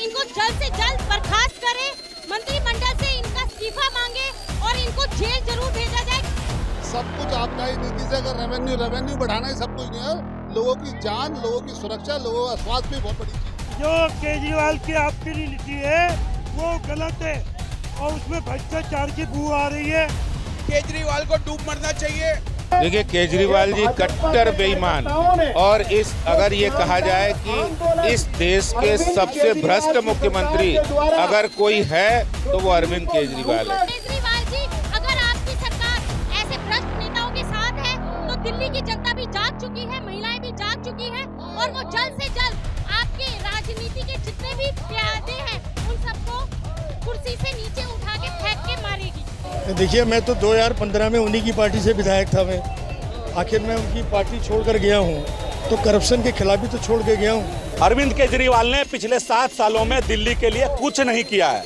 इनको जल्द से जल्द बर्खास्त करे, मंत्रिमंडल से इनका इस्तीफा मांगे और इनको जेल जरूर भेजा जाए। सब कुछ आपका ही नीति से, अगर रेवेन्यू बढ़ाना ही सब कुछ नहीं है। लोगों की जान, लोगों की सुरक्षा, लोगों का स्वास्थ्य भी बहुत बड़ी चीज। जो केजरीवाल की आपकी नीति है वो गलत है और उसमें भ्रष्टाचार की बू आ रही है। केजरीवाल को डूब मरना चाहिए। देखिए, केजरीवाल जी कट्टर बेईमान, और इस अगर ये कहा जाए कि इस देश के सबसे भ्रष्ट मुख्यमंत्री अगर कोई है तो वो अरविंद केजरीवाल है। केजरीवाल जी, अगर आपकी सरकार ऐसे भ्रष्ट नेताओं के साथ है तो दिल्ली की जनता भी जाग चुकी है, महिलाएं भी जाग चुकी हैं और वो जल्द से जल्द आपके राजनीति के जितने भी प्यादे हैं उन सबको कुर्सी से नीचे उठा के फेंक के मारेगी। देखिए, मैं तो 2015 में उन्हीं की पार्टी से विधायक था। मैं आखिर मैं उनकी पार्टी छोड़कर गया हूँ तो करप्शन के खिलाफ भी तो छोड़ के गया हूँ। अरविंद केजरीवाल ने पिछले 7 सालों में दिल्ली के लिए कुछ नहीं किया है।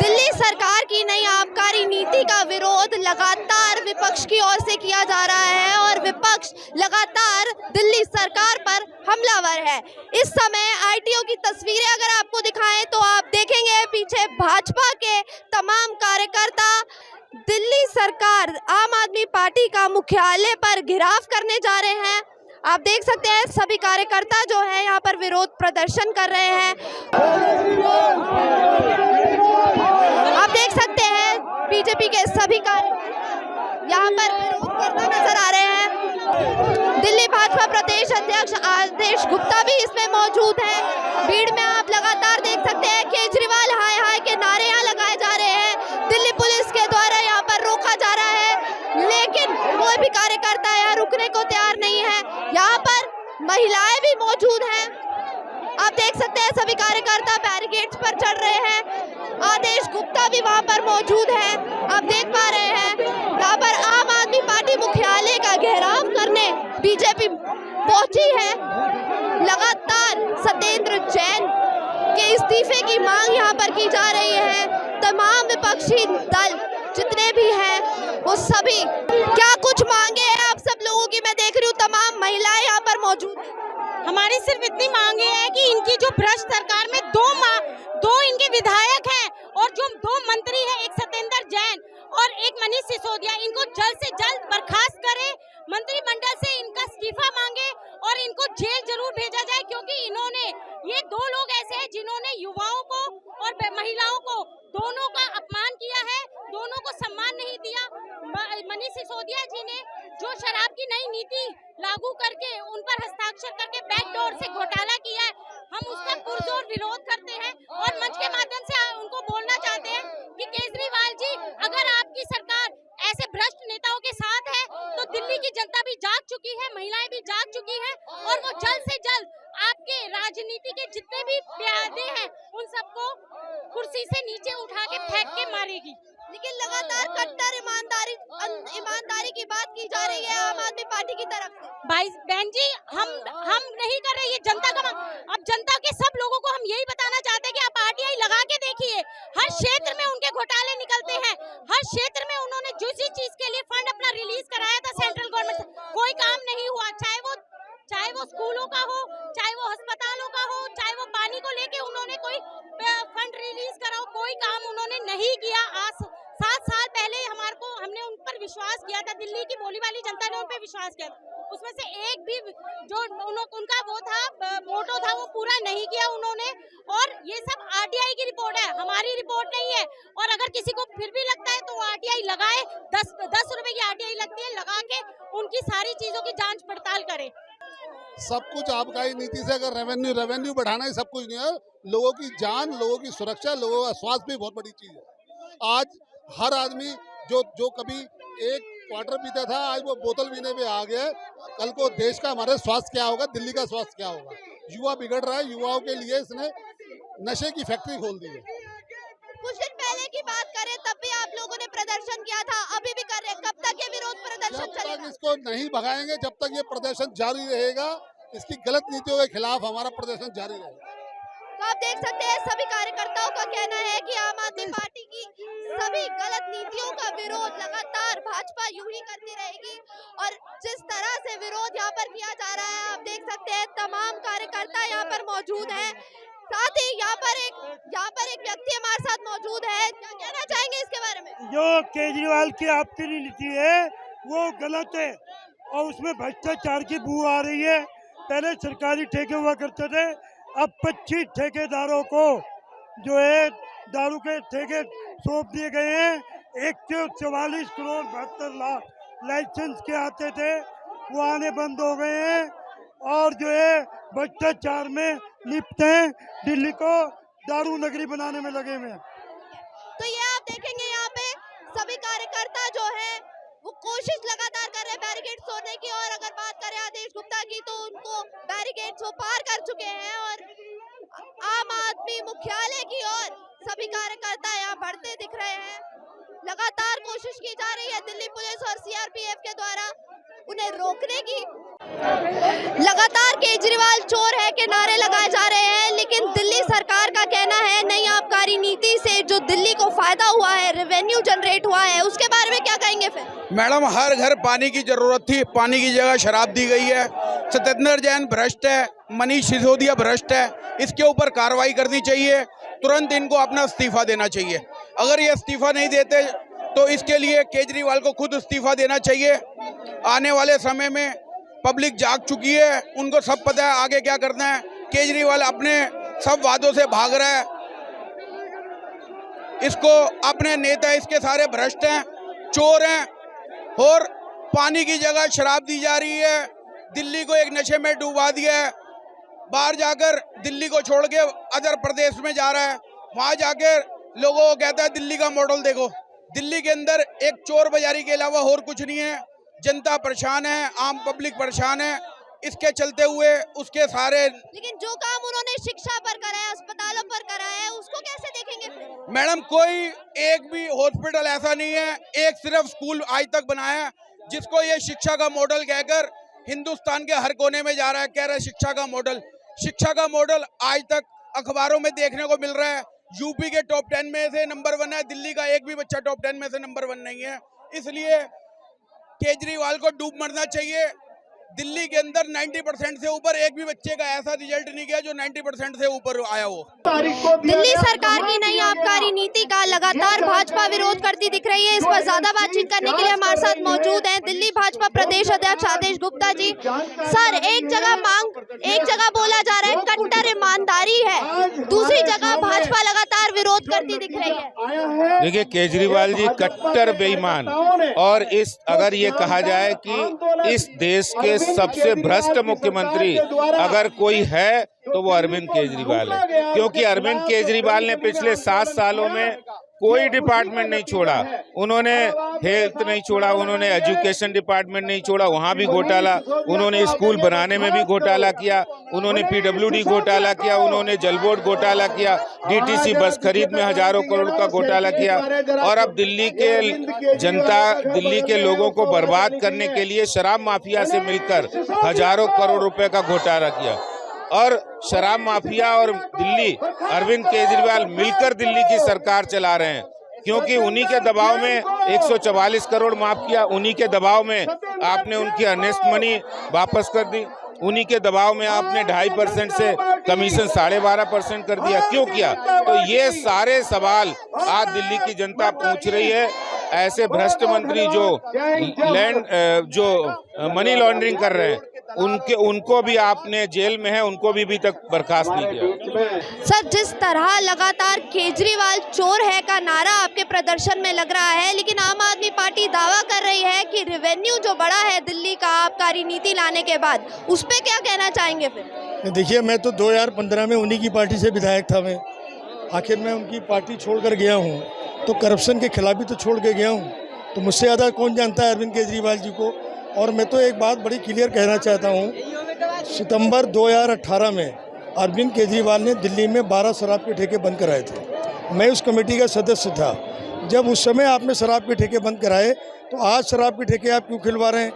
दिल्ली सरकार की नई आबकारी नीति का विरोध लगातार विपक्ष की ओर से किया जा रहा है और विपक्ष लगातार दिल्ली सरकार पर हमलावर है। इस समय आरटीओ की तस्वीरें अगर आपको दिखाएं तो आप देखेंगे पीछे भाजपा के तमाम कार्यकर्ता दिल्ली सरकार आम आदमी पार्टी का मुख्यालय पर घेराव करने जा रहे हैं। आप देख सकते हैं सभी कार्यकर्ता जो है यहाँ पर विरोध प्रदर्शन कर रहे हैं। आप देख सकते हैं बीजेपी के सभी कार्यकर्ता यहाँ पर विरोध करते नजर आ रहे हैं। दिल्ली भाजपा प्रदेश अध्यक्ष आदेश गुप्ता भी इसमें मौजूद हैं। भीड़ में आप लगातार देख सकते हैं केजरीवाल हाय हाय के नारे यहाँ लगाए जा रहे हैं। दिल्ली पुलिस के द्वारा यहाँ पर रोका जा रहा है, लेकिन कोई भी कार्यकर्ता यहाँ रुकने को तैयार नहीं है। यहाँ पर महिलाएं भी मौजूद हैं। आप देख सकते हैं सभी कार्यकर्ता बैरिकेड्स पर चढ़ रहे हैं। आदेश गुप्ता भी वहां पर मौजूद है। आप देख पा रहे हैं यहाँ पर आम आदमी पार्टी मुख्यालय का घेराव करने बीजेपी पहुंची है। लगातार सत्येंद्र जैन के इस्तीफे की मांग यहाँ पर की जा रही है। तमाम विपक्षी दल जितने भी हैं वो सभी क्या कुछ मांगे हैं आप सब लोगों की मैं देख रही हूँ। तमाम महिलाएं यहाँ पर मौजूद हैं। हमारी सिर्फ इतनी मांग है कि इनकी जो भ्रष्ट सरकार में दो इनके विधायक हैं और जो 2 मंत्री हैं, एक सत्येंद्र जैन और एक मनीष सिसोदिया, इनको जल्द से जल्द बर्खास्त करे, मंत्रिमंडल से इनका इस्तीफा मांगे और इनको जेल जरूर भेजा जाए, क्योंकि इन्होंने ये 2 लोग ऐसे हैं जिन्होंने युवाओं को और महिलाओं को दोनों का अपमान किया है, दोनों को सम्मान नहीं दिया। मनीष सिसोदिया जी ने जो शराब की नई नीति लागू करके उन पर हस्ताक्षर करके बैकडोर से घोटाला किया है, हम उसका पुरजोर विरोध करते हैं और मंच के माध्यम से उनको बोलना चाहते हैं कि केजरीवाल जी, अगर आपकी सरकार ऐसे भ्रष्ट नेताओं के साथ है तो दिल्ली की जनता भी जाग चुकी है, महिलाएं भी जाग चुकी हैं और वो जल्द से जल्द आपके राजनीति के जितने भी प्यादे हैं उन सबको कुर्सी से नीचे उठा के फेंक के मारेगी। लेकिन लगातार कट्टर ईमानदारी की बात की जा रही है आम आदमी पार्टी की तरफ से। भाई बहन जी, हम नहीं कर रहे, ये जनता का अब जनता के सब लोगों को हम यही बताना चाहते हैं कि आप आरटीआई लगा के देखिए। हर क्षेत्र में उनके घोटाले निकलते हैं, हर क्षेत्र में उन्होंने जिस चीज के लिए फंड अपना रिलीज कराया था सेंट्रल गवर्नमेंट से, कोई काम नहीं हुआ। चाहे वो स्कूलों का हो, चाहे वो अस्पतालों का हो, चाहे वो पानी को लेके उन्होंने कोई फंड रिलीज करा हो, कोई काम उन्होंने नहीं किया। आज 7 साल पहले हमने उन पर विश्वास किया था, दिल्ली की भोली वाली जनता ने उन पर विश्वास किया था, उसमें से एक भी जो उनका वो था मोटो था वो पूरा नहीं किया उन्होंने। और ये सब आरटीआई की रिपोर्ट है, हमारी रिपोर्ट नहीं है। और अगर किसी को फिर भी लगता है तो आरटीआई लगाए, 10 रुपए की आरटीआई लगती है, लगा के उनकी सारी चीजों की जांच पड़ताल करे। सब कुछ आपका ही नीति से, अगर रेवेन्यू बढ़ाना ही सब कुछ नहीं है। लोगों की जान, लोगों की सुरक्षा, लोगों का स्वास्थ्य भी बहुत बड़ी चीज है। आज हर आदमी जो कभी एक क्वार्टर पीता था, आज वो बोतल पीने पे आ गया। कल को देश का हमारे स्वास्थ्य क्या होगा, दिल्ली का स्वास्थ्य क्या होगा। युवा बिगड़ रहा है, युवाओं के लिए इसने नशे की फैक्ट्री खोल दी है। कुछ दिन पहले की बात करें तब भी आप लोगों ने प्रदर्शन किया था, अभी भी कर रहे हैं। कब तक ये विरोध प्रदर्शन चलेगा? जब तक इसको नहीं भगाएंगे, जब तक ये प्रदर्शन जारी रहेगा, इसकी गलत नीतियों के खिलाफ हमारा प्रदर्शन जारी रहेगा। तो आप देख सकते हैं सभी कार्यकर्ताओं का कहना है कि आम आदमी पार्टी की सभी गलत नीतियों का विरोध लगातार भाजपा यूं ही करती रहेगी। और जिस तरह से विरोध यहाँ पर किया जा रहा है, आप देख सकते हैं तमाम कार्यकर्ता यहाँ पर मौजूद हैं। साथ ही यहाँ पर एक व्यक्ति हमारे साथ मौजूद है। क्या कहना चाहेंगे इसके बारे में? जो केजरीवाल की आबकारी नीति है वो गलत है और उसमें भ्रष्टाचार की बू आ रही है। पहले सरकारी ठेके हुआ करते थे, अब 25 ठेकेदारों को जो है दारू के ठेके सौंप दिए गए हैं। 144 करोड़ 72 लाख लाइसेंस के आते थे, वो आने बंद हो गए हैं और जो है भ्रष्टाचार में लिप्त हैं। दिल्ली को दारू नगरी बनाने में लगे हुए हैं। तो ये आप देखेंगे यहाँ पे सभी कार्यकर्ता जो है वो कोशिश लगातार कर रहे हैं बैरिकेड तोड़ने की। और अगर बात करें आदेश गुप्ता की तो उनको बैरिकेड वो पार कर चुके हैं और आम आदमी मुख्यालय की ओर सभी कार्यकर्ता यहाँ बढ़ते दिख रहे हैं। लगातार कोशिश की जा रही है दिल्ली पुलिस और सीआरपीएफ के द्वारा उन्हें रोकने की। लगातार केजरीवाल चोर है के नारे लगाए जा रहे हैं, लेकिन दिल्ली सरकार का कहना है नई आबकारी नीति से जो दिल्ली को फायदा हुआ है, रेवेन्यू जनरेट हुआ है, उसके बारे में क्या कहेंगे फिर? मैडम, हर घर पानी की जरूरत थी, पानी की जगह शराब दी गई है। सत्येंद्र जैन भ्रष्ट है, मनीष सिसोदिया भ्रष्ट है, इसके ऊपर कार्रवाई करनी चाहिए। तुरंत इनको अपना इस्तीफा देना चाहिए। अगर ये इस्तीफा नहीं देते तो इसके लिए केजरीवाल को खुद इस्तीफा देना चाहिए। आने वाले समय में पब्लिक जाग चुकी है, उनको सब पता है आगे क्या करना है। केजरीवाल अपने सब वादों से भाग रहा है। इसको अपने नेता इसके सारे भ्रष्ट हैं, चोर हैं और पानी की जगह शराब दी जा रही है। दिल्ली को एक नशे में डुबा दिया है। बाहर जाकर दिल्ली को छोड़ के अदर प्रदेश में जा रहा है, वहां जाकर लोगों को कहता है दिल्ली का मॉडल देखो। दिल्ली के अंदर एक चोर बाजारी के अलावा और कुछ नहीं है। जनता परेशान है, आम पब्लिक परेशान है। इसके चलते हुए उसके सारे, लेकिन जो काम उन्होंने शिक्षा पर करा है, अस्पतालों पर करा है, उसको कैसे देखेंगे फिर? मैडम, कोई एक भी हॉस्पिटल ऐसा नहीं है, एक सिर्फ स्कूल आज तक बनाया है जिसको ये शिक्षा का मॉडल कहकर हिंदुस्तान के हर कोने में जा रहा है, कह रहा है शिक्षा का मॉडल। शिक्षा का मॉडल आज तक अखबारों में देखने को मिल रहा है। यूपी के टॉप 10 में से नंबर 1 है, दिल्ली का एक भी बच्चा टॉप 10 में से नंबर 1 नहीं है। इसलिए केजरीवाल को डूब मरना चाहिए। दिल्ली के अंदर 90% से ऊपर एक भी बच्चे का ऐसा रिजल्ट नहीं गया जो 90% से ऊपर आया हो। दिल्ली सरकार की नई आबकारी नीति का लगातार भाजपा विरोध करती दिख रही है। इस पर ज्यादा बातचीत करने के लिए हमारे साथ मौजूद हैं दिल्ली भाजपा प्रदेश अध्यक्ष आदेश गुप्ता जी। सर, एक जगह बोला जा रहा है कट्टर ईमानदारी है, दूसरी जगह भाजपा लगातार विरोध करती दिख रही है। देखिए, केजरीवाल जी कट्टर बेईमान, और अगर ये कहा जाए कि इस देश के सबसे भ्रष्ट मुख्यमंत्री अगर कोई है तो वो अरविंद केजरीवाल है। क्योंकि अरविंद केजरीवाल ने पिछले 7 सालों में कोई डिपार्टमेंट नहीं छोड़ा। उन्होंने हेल्थ नहीं छोड़ा, उन्होंने एजुकेशन डिपार्टमेंट नहीं छोड़ा, वहाँ भी घोटाला। उन्होंने स्कूल बनाने में भी घोटाला किया, उन्होंने पीडब्ल्यूडी घोटाला किया, उन्होंने जल बोर्ड घोटाला किया, डीटीसी बस खरीद में हजारों करोड़ का घोटाला किया। और अब दिल्ली के जनता, दिल्ली के लोगों को बर्बाद करने के लिए शराब माफिया से मिलकर हजारों करोड़ रुपए का घोटाला किया। और शराब माफिया और दिल्ली, अरविंद केजरीवाल मिलकर दिल्ली की सरकार चला रहे हैं। क्योंकि उन्हीं के दबाव में 144 करोड़ माफ किया, उन्हीं के दबाव में आपने उनकी अर्नेस्ट मनी वापस कर दी, उन्हीं के दबाव में आपने 2.5% से कमीशन 12.5% कर दिया। क्यों किया? तो ये सारे सवाल आज दिल्ली की जनता पूछ रही है। ऐसे भ्रष्ट मंत्री जो मनी लॉन्ड्रिंग कर रहे हैं, उनको भी आपने जेल में है, उनको भी अभी तक बर्खास्त नहीं किया। सर, जिस तरह लगातार केजरीवाल चोर है का नारा आपके प्रदर्शन में लग रहा है, लेकिन आम आदमी पार्टी दावा कर रही है कि रेवेन्यू जो बढ़ा है दिल्ली का आबकारी नीति लाने के बाद, उस पे क्या कहना चाहेंगे फिर? देखिए, मैं तो 2015 में उन्हीं की पार्टी से विधायक था। मैं आखिर में उनकी पार्टी छोड़कर गया हूँ, तो करप्शन के खिलाफ भी तो छोड़ के गया हूँ। तो मुझसे ज़्यादा कौन जानता है अरविंद केजरीवाल जी को। और मैं तो एक बात बड़ी क्लियर कहना चाहता हूँ, सितंबर 2018 में अरविंद केजरीवाल ने दिल्ली में 12 शराब के ठेके बंद कराए थे। मैं उस कमेटी का सदस्य था। जब उस समय आपने शराब के ठेके बंद कराए, तो आज शराब के ठेके आप क्यों खिलवा रहे हैं?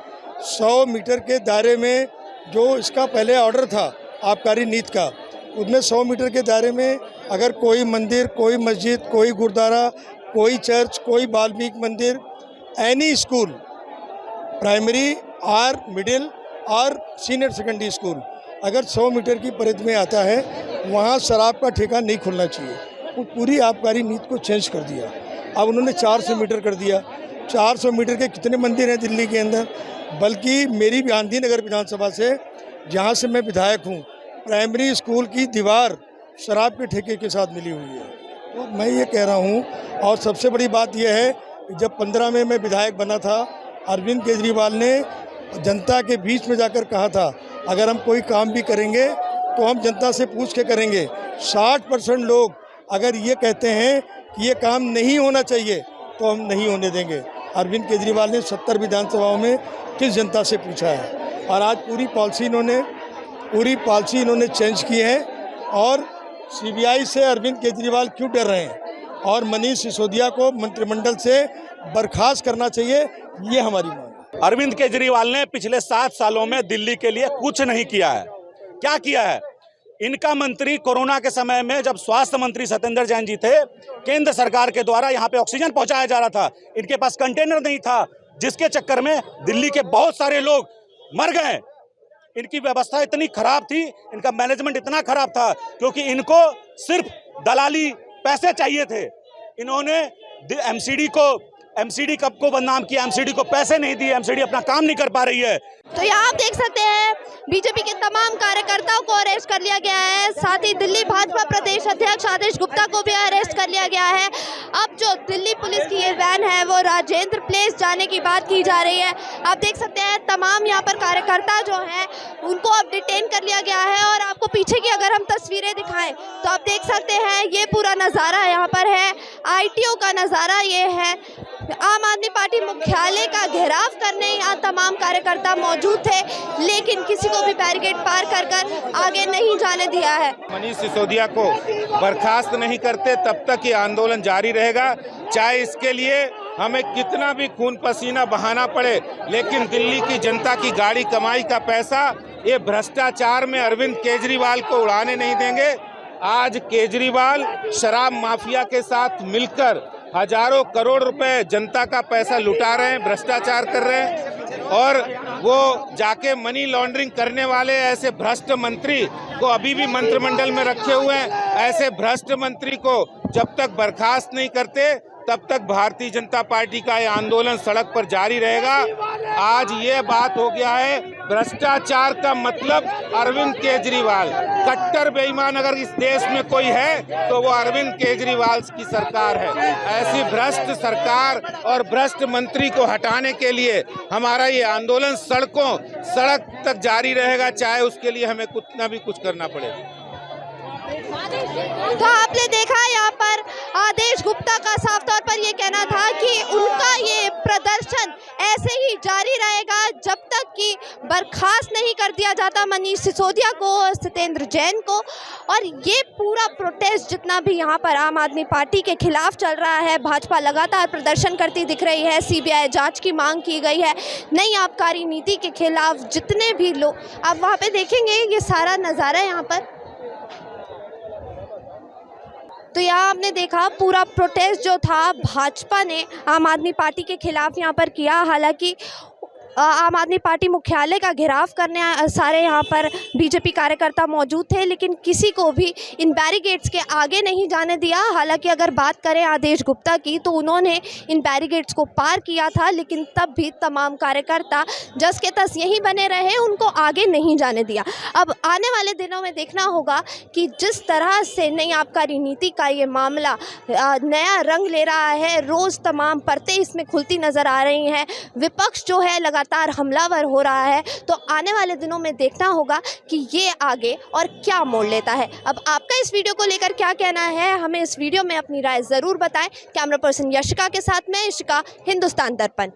100 मीटर के दायरे में जो इसका पहले ऑर्डर था आबकारी नीति का, उसमें 100 मीटर के दायरे में अगर कोई मंदिर, कोई मस्जिद, कोई गुरुद्वारा, कोई चर्च, कोई वाल्मीकि मंदिर, एनी स्कूल, प्राइमरी और मिडिल और सीनियर सेकेंडरी स्कूल, अगर 100 मीटर की परिधि में आता है, वहाँ शराब का ठेका नहीं खुलना चाहिए। वो पूरी आबकारी नीति को चेंज कर दिया। अब उन्होंने 400 मीटर कर दिया। 400 मीटर के कितने मंदिर हैं दिल्ली के अंदर? बल्कि मेरी गांधीनगर विधानसभा से, जहाँ से मैं विधायक हूँ, प्राइमरी स्कूल की दीवार शराब के ठेके के साथ मिली हुई है। तो मैं ये कह रहा हूँ, और सबसे बड़ी बात यह है कि जब 15 में मैं विधायक बना था, अरविंद केजरीवाल ने जनता के बीच में जाकर कहा था, अगर हम कोई काम भी करेंगे तो हम जनता से पूछ के करेंगे। 60% लोग अगर ये कहते हैं कि ये काम नहीं होना चाहिए तो हम नहीं होने देंगे। अरविंद केजरीवाल ने 70 विधानसभाओं में किस जनता से पूछा है? और आज पूरी पॉलिसी इन्होंने चेंज की है। और सीबीआई से अरविंद केजरीवाल क्यों डर रहे हैं? और मनीष सिसोदिया को मंत्रिमंडल से बर्खास्त करना चाहिए, ये हमारी मांग है। अरविंद केजरीवाल ने पिछले 7 सालों में दिल्ली के लिए कुछ नहीं किया है। क्या किया है? इनका मंत्री कोरोना के समय में, जब स्वास्थ्य मंत्री सत्येंद्र जैन जी थे, केंद्र सरकार के द्वारा यहाँ पे ऑक्सीजन पहुंचाया जा रहा था, इनके पास कंटेनर नहीं था, जिसके चक्कर में दिल्ली के बहुत सारे लोग मर गए। इनकी व्यवस्था इतनी खराब थी, इनका मैनेजमेंट इतना खराब था, क्योंकि इनको सिर्फ दलाली पैसे चाहिए थे। इन्होंने एमसीडी कब को बदनाम किया, एमसीडी को पैसे नहीं दिए, एमसीडी अपना काम नहीं कर पा रही है। तो यहाँ आप देख सकते हैं बीजेपी के तमाम कार्यकर्ताओं को अरेस्ट कर लिया गया है। साथ ही दिल्ली भाजपा प्रदेश अध्यक्ष आदेश गुप्ता को भी अरेस्ट कर लिया गया है। अब जो दिल्ली पुलिस की ये वैन है वो राजेंद्र प्लेस जाने की बात की जा रही है। आप देख सकते हैं तमाम यहाँ पर कार्यकर्ता जो हैं उनको अब डिटेन कर लिया गया है। और आपको पीछे की अगर हम तस्वीरें दिखाएं तो आप देख सकते हैं ये पूरा नज़ारा यहाँ पर है, ITO का नज़ारा ये है। आम आदमी पार्टी मुख्यालय का घेराव करने यहाँ तमाम कार्यकर्ता मौजूद थे, लेकिन किसी को भी बैरिकेड पार कर आगे नहीं जाने दिया है। मनीष सिसोदिया को बर्खास्त नहीं करते तब तक ये आंदोलन जारी रहेगा, चाहे इसके लिए हमें कितना भी खून पसीना बहाना पड़े। लेकिन दिल्ली की जनता की गाड़ी कमाई का पैसा ये भ्रष्टाचार में अरविंद केजरीवाल को उड़ाने नहीं देंगे। आज केजरीवाल शराब माफिया के साथ मिलकर हजारों करोड़ रुपए जनता का पैसा लुटा रहे हैं, भ्रष्टाचार कर रहे हैं। और वो जाके मनी लॉन्ड्रिंग करने वाले ऐसे भ्रष्ट मंत्री को अभी भी मंत्रिमंडल में रखे हुए हैं। ऐसे भ्रष्ट मंत्री को जब तक बर्खास्त नहीं करते तब तक भारतीय जनता पार्टी का ये आंदोलन सड़क पर जारी रहेगा। आज ये बात हो गया है, भ्रष्टाचार का मतलब अरविंद केजरीवाल। कट्टर बेईमान अगर इस देश में कोई है तो वो अरविंद केजरीवाल की सरकार है। ऐसी भ्रष्ट सरकार और भ्रष्ट मंत्री को हटाने के लिए हमारा ये आंदोलन सड़क तक जारी रहेगा, चाहे उसके लिए हमें कितना भी कुछ करना पड़े। तो आपने देखा यहाँ पर आदेश गुप्ता का साफ तौर पर ये कहना था कि उनका ये प्रदर्शन ऐसे ही जारी रहेगा जब तक कि बर्खास्त नहीं कर दिया जाता मनीष सिसोदिया को और सत्येंद्र जैन को। और ये पूरा प्रोटेस्ट जितना भी यहाँ पर आम आदमी पार्टी के खिलाफ चल रहा है, भाजपा लगातार प्रदर्शन करती दिख रही है, CBI जांच की मांग की गई है, नई आबकारी नीति के खिलाफ जितने भी लोग आप वहाँ पे देखेंगे ये सारा नज़ारा यहाँ पर। तो यहाँ आपने देखा पूरा प्रोटेस्ट जो था भाजपा ने आम आदमी पार्टी के खिलाफ यहाँ पर किया। हालांकि आम आदमी पार्टी मुख्यालय का घेराव करने सारे यहाँ पर बीजेपी कार्यकर्ता मौजूद थे, लेकिन किसी को भी इन बैरिकेड्स के आगे नहीं जाने दिया। हालांकि अगर बात करें आदेश गुप्ता की तो उन्होंने इन बैरिकेड्स को पार किया था, लेकिन तब भी तमाम कार्यकर्ता जस के तस यहीं बने रहे, उनको आगे नहीं जाने दिया। अब आने वाले दिनों में देखना होगा कि जिस तरह से नई आबकारी नीति का ये मामला नया रंग ले रहा है, रोज़ तमाम परतें इसमें खुलती नज़र आ रही हैं, विपक्ष जो है लगातार हमलावर हो रहा है। तो आने वाले दिनों में देखना होगा कि ये आगे और क्या मोड़ लेता है। अब आपका इस वीडियो को लेकर क्या कहना है, हमें इस वीडियो में अपनी राय ज़रूर बताएं। कैमरा पर्सन यशिका के साथ मैं इशिका, हिंदुस्तान दर्पण।